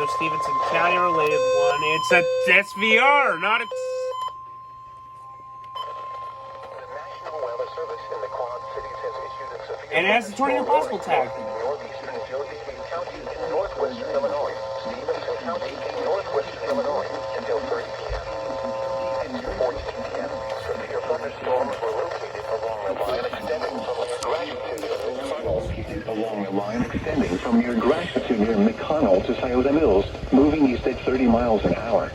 another Stephenson County related one. It's a SVR, not a... And it has the tornado possible tag. Northeastern Josephine County in northwestern Illinois. Stephenson County, northwestern Illinois, until 30 p.m. At 2:14 p.m., severe thunderstorms were located along the line extending from near Gratiot to near McConnell to Scioto Mills, moving east at 30 miles an hour.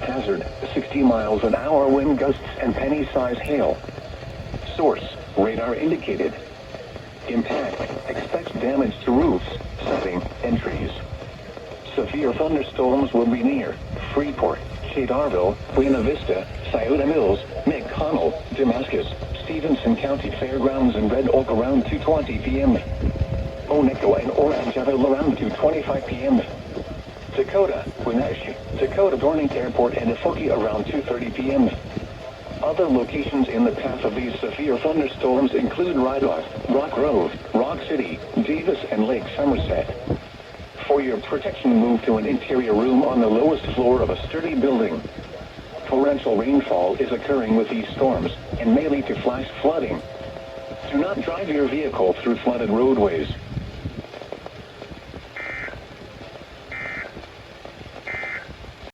Hazard, 60 miles an hour wind gusts and penny-size hail. Source, radar indicated. Impact, expects damage to roofs, siding, and trees. Severe thunderstorms will be near Freeport, Cedarville, Buena Vista, Scioto Mills, McConnell, Damascus, Stephenson County Fairgrounds, and Red Oak around 2:20 p.m. Oneko and Orangeville around 2:25 p.m. Dakota, Wenatchee, Dakota Dornick Airport, and Afoki around 2:30 p.m. Other locations in the path of these severe thunderstorms include Rydlock, Rock Grove, Rock City, Daviess, and Lake Somerset. For your protection, move to an interior room on the lowest floor of a sturdy building. Torrential rainfall is occurring with these storms and may lead to flash flooding. Do not drive your vehicle through flooded roadways.